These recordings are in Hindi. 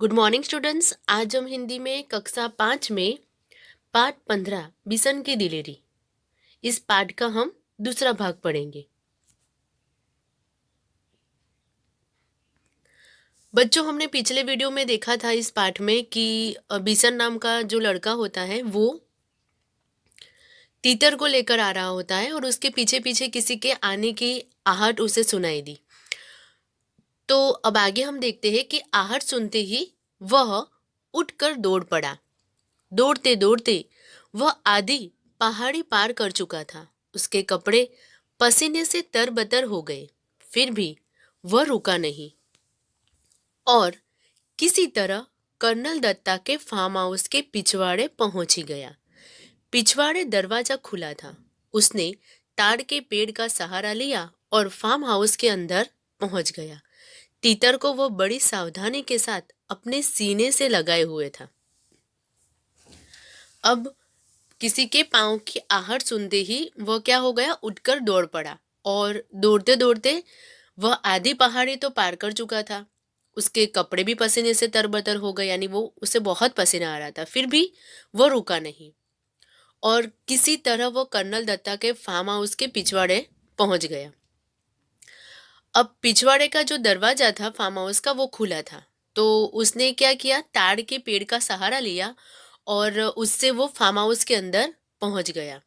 Good morning students. आज हम हिंदी में कक्षा 5 में पाठ 15 बिसन की दिलेरी, इस पाठ का हम दूसरा भाग पढ़ेंगे। बच्चों, हमने पिछले वीडियो में देखा था इस पाठ में कि बिसन नाम का जो लड़का होता है वो तीतर को लेकर आ रहा होता है और उसके पीछे पीछे किसी के आने की आहट उसे सुनाई दी। तो अब आगे हम देखते हैं कि आहट सुनते ही वह उठकर दौड़ पड़ा। दौड़ते दौड़ते वह आधी पहाड़ी पार कर चुका था। उसके कपड़े पसीने से तरबतर हो गए, फिर भी वह रुका नहीं और किसी तरह कर्नल दत्ता के फार्म हाउस के पिछवाड़े पहुंच ही गया। पिछवाड़े दरवाजा खुला था। उसने ताड़ के पेड़ का सहारा लिया और फार्म हाउस के अंदर पहुंच गया। तीतर को वह बड़ी सावधानी के साथ अपने सीने से लगाए हुए था। अब किसी के पांव की आहट सुनते ही वह क्या हो गया, उठकर दौड़ पड़ा और दौड़ते दौड़ते वह आधी पहाड़ी तो पार कर चुका था। उसके कपड़े भी पसीने से तरबतर हो गए, यानी वो उसे बहुत पसीना आ रहा था, फिर भी वो रुका नहीं और किसी तरह वो कर्नल दत्ता के फार्म हाउस के पिछवाड़े पहुंच गया। अब पिछवाड़े का जो दरवाजा था फार्म हाउस का वो खुला था, तो उसने क्या किया, ताड़ के पेड़ का सहारा लिया और उससे वो फार्म हाउस के अंदर पहुंच गया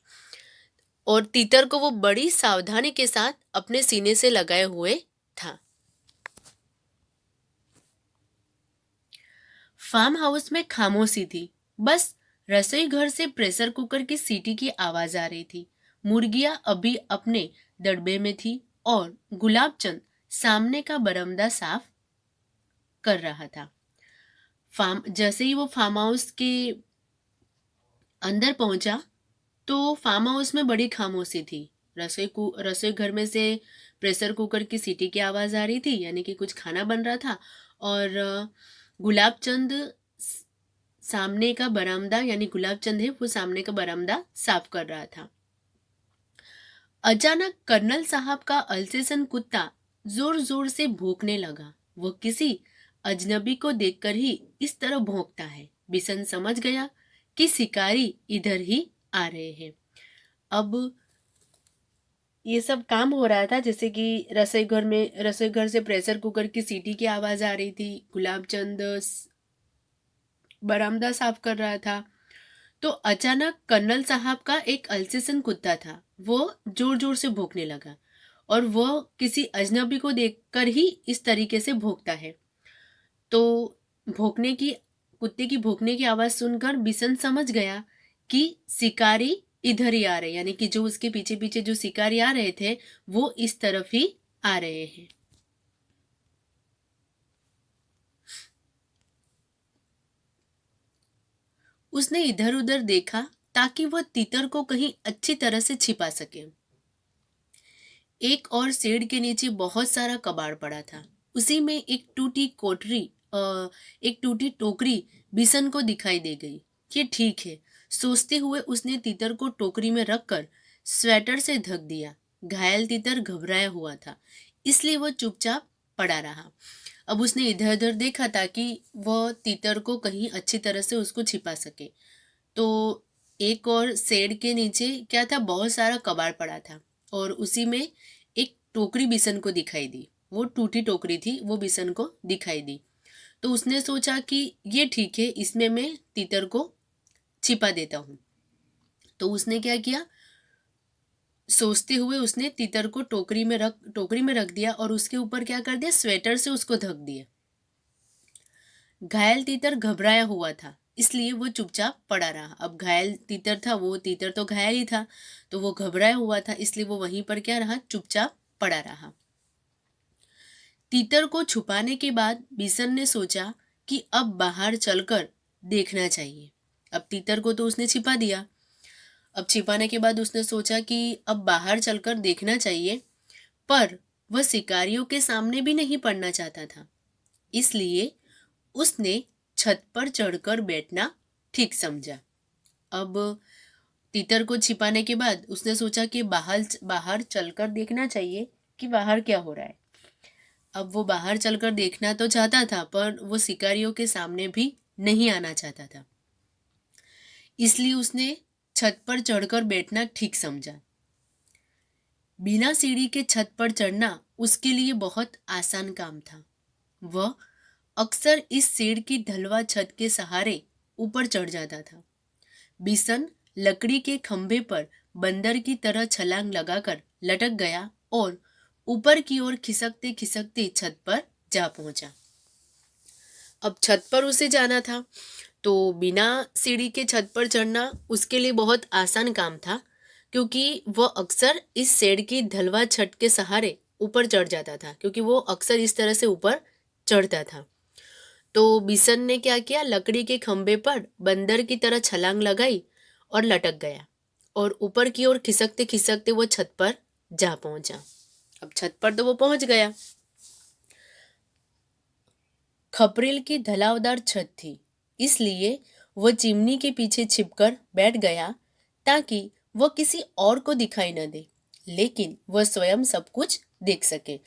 और तीतर को वो बड़ी सावधानी के साथ अपने सीने से लगाए हुए था। फार्म हाउस में खामोशी थी। बस रसोई घर से प्रेशर कुकर की सीटी की आवाज आ रही थी। मुर्गियां अभी अपने दड़बे में थी और गुलाबचंद सामने का बरामदा साफ कर रहा था। जैसे ही वो फार्म हाउस के अंदर पहुंचा तो फार्म हाउस में बड़ी खामोशी थी। रसोई घर में से प्रेशर कुकर की सीटी की आवाज आ रही थी, यानी कि कुछ खाना बन रहा था और गुलाबचंद सामने का बरामदा, यानी गुलाबचंद है वो सामने का बरामदा साफ कर रहा था। अचानक कर्नल साहब का अल्सेशन कुत्ता जोर जोर से भौंकने लगा। वह किसी अजनबी को देखकर ही इस तरह भौंकता है। बिशन समझ गया कि शिकारी इधर ही आ रहे हैं। अब ये सब काम हो रहा था, जैसे कि रसोई घर से प्रेशर कुकर की सीटी की आवाज आ रही थी, गुलाबचंद बरामदा साफ कर रहा था। तो अचानक कर्नल साहब का एक अल्सेशन कुत्ता था, वो जोर जोर से भौंकने लगा और वो किसी अजनबी को देखकर ही इस तरीके से भौंकता है। तो भौंकने की कुत्ते की भौंकने की आवाज सुनकर बिशन समझ गया कि शिकारी इधर ही आ रहे, यानी कि जो उसके पीछे पीछे जो शिकारी आ रहे थे वो इस तरफ ही आ रहे हैं। उसने इधर उधर देखा ताकि वह तीतर को कहीं अच्छी तरह से छिपा सके। एक और शेड के नीचे बहुत सारा कबाड़ पड़ा था। उसी में एक टूटी टोकरी बिशन को दिखाई दे गई। ये ठीक है, सोचते हुए उसने तीतर को टोकरी में रखकर स्वेटर से ढक दिया। घायल तीतर घबराया हुआ था, इसलिए वह चुपचाप पड़ा रहा। अब उसने इधर उधर देखा ताकि वह तीतर को कहीं अच्छी तरह से उसको छिपा सके। तो एक और शेड के नीचे क्या था, बहुत सारा कबाड़ पड़ा था और उसी में एक टोकरी बिशन को दिखाई दी। वो टूटी टोकरी थी, वो बिशन को दिखाई दी। तो उसने सोचा कि ये ठीक है, इसमें मैं तीतर को छिपा देता हूँ। तो उसने क्या किया, सोचते हुए उसने तीतर को टोकरी में रख दिया और उसके ऊपर क्या कर दिया, स्वेटर से उसको ढक दिया। घायल तीतर घबराया हुआ था, इसलिए वो चुपचाप पड़ा रहा। अब घायल तीतर था, वो तीतर तो घायल ही था, तो वो घबराया हुआ था, इसलिए वो वहीं पर क्या रहा, चुपचाप पड़ा रहा। तीतर को छुपाने के बाद बिशन ने सोचा कि अब बाहर चलकर देखना चाहिए। अब तीतर को तो उसने छिपा दिया। अब छिपाने के बाद उसने सोचा कि अब बाहर चलकर देखना चाहिए, पर वह शिकारियों के सामने भी नहीं पड़ना चाहता था, इसलिए उसने छत पर चढ़कर बैठना ठीक समझा। अब तीतर को छिपाने के बाद उसने सोचा कि बाहर बाहर चलकर देखना चाहिए कि बाहर क्या हो रहा है। अब वो बाहर चलकर देखना तो चाहता था, पर वो शिकारियों के सामने भी नहीं आना चाहता था। इसलिए उसने छत पर चढ़कर बैठना ठीक समझा। बिना सीढ़ी के छत पर चढ़ना उसके लिए बहुत आसान काम था। वह अक्सर इस शेड की ढलवा छत के सहारे ऊपर चढ़ जाता था। बिसन लकड़ी के खंभे पर बंदर की तरह छलांग लगाकर लटक गया और ऊपर की ओर खिसकते खिसकते छत पर जा पहुंचा। अब छत पर उसे जाना था, तो बिना सीढ़ी के छत पर चढ़ना उसके लिए बहुत आसान काम था, क्योंकि वह अक्सर इस शेड की ढलवा छत के सहारे ऊपर चढ़ जाता था, क्योंकि वो अक्सर इस तरह से ऊपर चढ़ता था। तो बिसन ने क्या किया, लकड़ी के खंभे पर बंदर की तरह छलांग लगाई और लटक गया और ऊपर की ओर खिसकते खिसकते वो छत पर जा पहुंचा। अब छत पर तो वो पहुंच गया। खपरेल की ढलावदार छत थी, इसलिए वह चिमनी के पीछे छिपकर बैठ गया ताकि वह किसी और को दिखाई न दे, लेकिन वह स्वयं सब कुछ देख सके।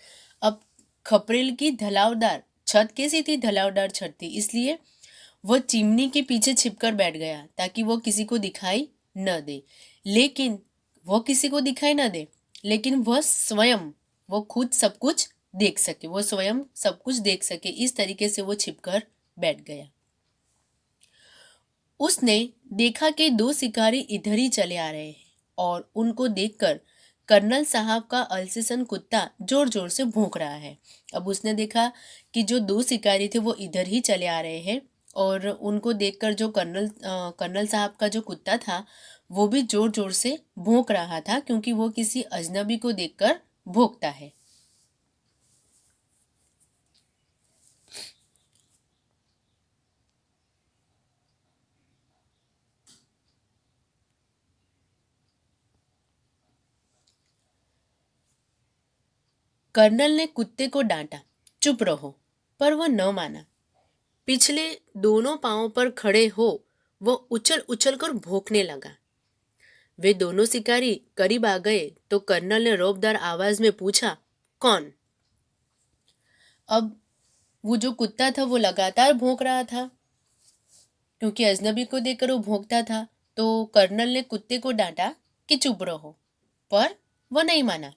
अब खपरेल की ढलावदार छत कैसी थी? ढलावदार छत थी, इसलिए वह चिमनी के पीछे छिपकर बैठ गया ताकि वह किसी को दिखाई न दे, लेकिन वह किसी को दिखाई न दे, लेकिन वह स्वयं, वो खुद सब कुछ देख सके, वो स्वयं सब कुछ देख सके। इस तरीके से वो छिपकर बैठ गया। उसने देखा कि दो शिकारी इधर ही चले आ रहे हैं और उनको देखकर कर्नल साहब का अल्सेशन कुत्ता जोर जोर से भौंक रहा है। अब उसने देखा कि जो दो शिकारी थे वो इधर ही चले आ रहे हैं और उनको देखकर जो कर्नल साहब का जो कुत्ता था वो भी जोर जोर से भौंक रहा था, क्योंकि वो किसी अजनबी को देखकर भौंकता है। कर्नल ने कुत्ते को डांटा, चुप रहो, पर वह न माना। पिछले दोनों पांवों पर खड़े हो वो उछल उछल कर भौंकने लगा। वे दोनों शिकारी करीब आ गए तो कर्नल ने रौबदार आवाज में पूछा, कौन? अब वो जो कुत्ता था वो लगातार भौंक रहा था, क्योंकि अजनबी को देखकर वो भौंकता था। तो कर्नल ने कुत्ते को डांटा कि चुप रहो, पर वह नहीं माना।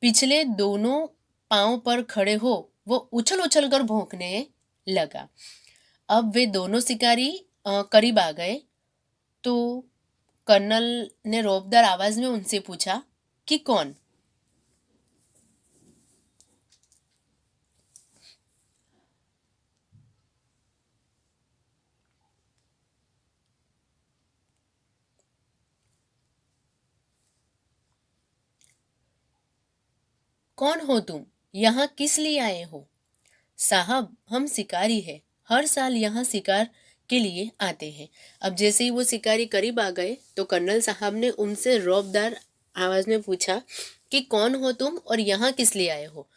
पिछले दोनों पांव पर खड़े हो वो उछल उछल कर भौंकने लगा। अब वे दोनों शिकारी करीब आ गए तो कर्नल ने रौबदार आवाज में उनसे पूछा कि कौन? कौन हो तुम? यहाँ किस लिए आए हो? साहब, हम शिकारी हैं, हर साल यहाँ शिकार के लिए आते हैं। अब जैसे ही वो शिकारी करीब आ गए तो कर्नल साहब ने उनसे रौबदार आवाज में पूछा कि कौन हो तुम और यहाँ किस लिए आए हो?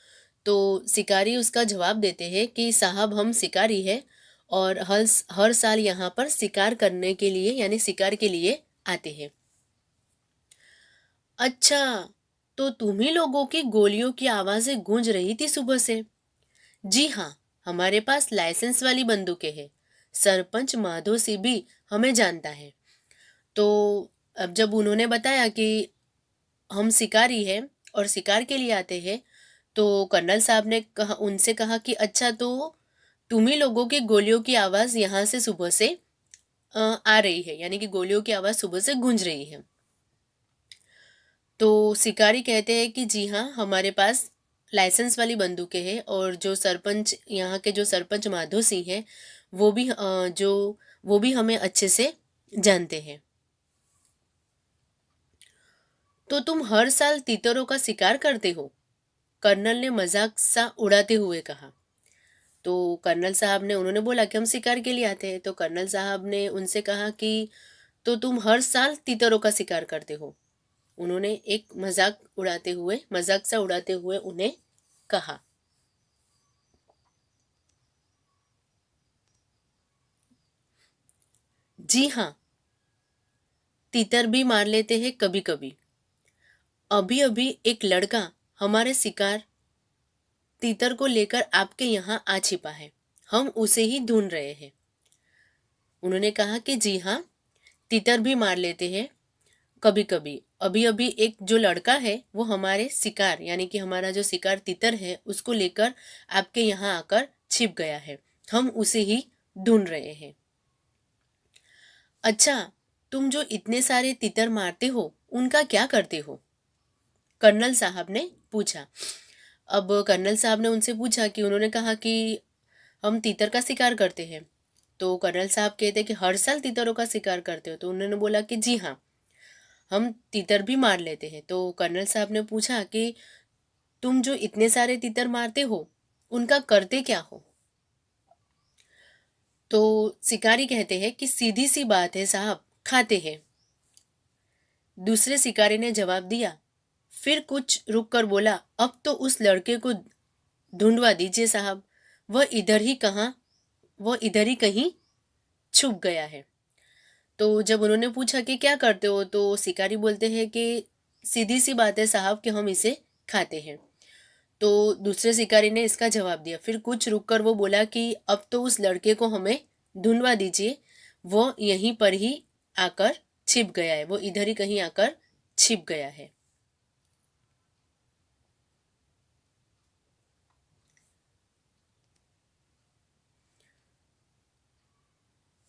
तो शिकारी उसका जवाब देते हैं कि साहब, हम शिकारी हैं और हर साल यहाँ पर शिकार करने के लिए, यानी शिकार के लिए आते हैं। अच्छा, तो तुम्ही लोगों की गोलियों की आवाजें गूंज रही थी सुबह से? जी हाँ, हमारे पास लाइसेंस वाली बंदूकें हैं। सरपंच माधो सिंह भी हमें जानता है। तो अब जब उन्होंने बताया कि हम शिकारी हैं और शिकार के लिए आते हैं, तो कर्नल साहब ने उनसे कहा कि अच्छा, तो तुम्ही लोगों की गोलियों की आवाज यहाँ से सुबह से आ रही है, यानी कि गोलियों की आवाज सुबह से गूंज रही है। तो शिकारी कहते हैं कि जी हाँ, हमारे पास लाइसेंस वाली बंदूकें हैं और जो सरपंच, यहाँ के जो सरपंच माधो सिंह हैं, वो भी वो भी हमें अच्छे से जानते हैं। तो तुम हर साल तीतरों का शिकार करते हो? कर्नल ने मजाक सा उड़ाते हुए कहा। तो कर्नल साहब ने, उन्होंने बोला कि हम शिकार के लिए आते हैं। तो कर्नल साहब ने उनसे कहा कि तो तुम हर साल तीतरों का शिकार करते हो? उन्होंने एक मजाक सा उड़ाते हुए उन्हें कहा। जी हाँ, तीतर भी मार लेते हैं कभी कभी। अभी अभी एक लड़का हमारे शिकार तीतर को लेकर आपके यहाँ आ छिपा है, हम उसे ही ढूंढ रहे हैं। उन्होंने कहा कि जी हाँ, तीतर भी मार लेते हैं कभी कभी। अभी अभी एक जो लड़का है वो हमारे शिकार यानी कि हमारा जो शिकार तीतर है उसको लेकर आपके यहाँ आकर छिप गया है, हम उसे ही ढूंढ रहे हैं। अच्छा, तुम जो इतने सारे तीतर मारते हो उनका क्या करते हो? कर्नल साहब ने पूछा। अब कर्नल साहब ने उनसे पूछा कि उन्होंने कहा कि हम तीतर का शिकार करते हैं। तो कर्नल साहब कहते कि हर साल तीतरों का शिकार करते हो? तो उन्होंने बोला कि जी हाँ, हम तीतर भी मार लेते हैं। तो कर्नल साहब ने पूछा कि तुम जो इतने सारे तीतर मारते हो उनका करते क्या हो? तो शिकारी कहते हैं कि सीधी सी बात है साहब, खाते हैं। दूसरे शिकारी ने जवाब दिया। फिर कुछ रुक कर बोला, अब तो उस लड़के को ढूंढवा दीजिए साहब, वह इधर ही कहाँ वह इधर ही कहीं छुप गया है। तो जब उन्होंने पूछा कि क्या करते हो, तो शिकारी बोलते हैं कि सीधी सी बात है साहब कि हम इसे खाते हैं। तो दूसरे शिकारी ने इसका जवाब दिया। फिर कुछ रुक कर वो बोला कि अब तो उस लड़के को हमें ढूंढवा दीजिए, वो यहीं पर ही आकर छिप गया है, वो इधर ही कहीं आकर छिप गया है।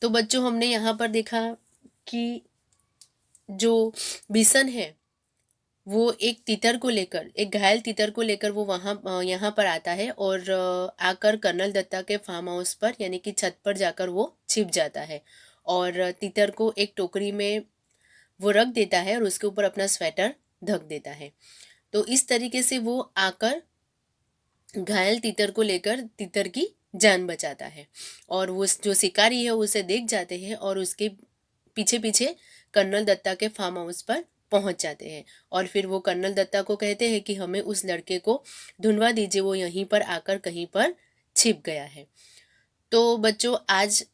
तो बच्चों, हमने यहाँ पर देखा कि जो बिसन है वो एक तीतर को लेकर, एक घायल तीतर को लेकर वो वहाँ यहाँ पर आता है और आकर कर्नल दत्ता के फार्म हाउस पर यानी कि छत पर जाकर वो छिप जाता है और तीतर को एक टोकरी में वो रख देता है और उसके ऊपर अपना स्वेटर ढक देता है। तो इस तरीके से वो आकर घायल तीतर को लेकर तीतर की जान बचाता है और वो जो शिकारी है उसे देख जाते हैं और उसके पीछे पीछे कर्नल दत्ता के फार्म हाउस पर पहुंच जाते हैं और फिर वो कर्नल दत्ता को कहते हैं कि हमें उस लड़के को ढूंढवा दीजिए, वो यहीं पर आकर कहीं पर छिप गया है। तो बच्चों, आज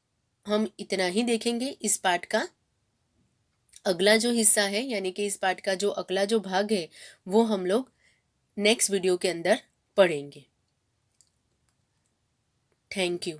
हम इतना ही देखेंगे इस पाठ का। अगला जो हिस्सा है यानी कि इस पाठ का जो अगला जो भाग है वो हम लोग नेक्स्ट वीडियो के अंदर पढ़ेंगे। Thank you.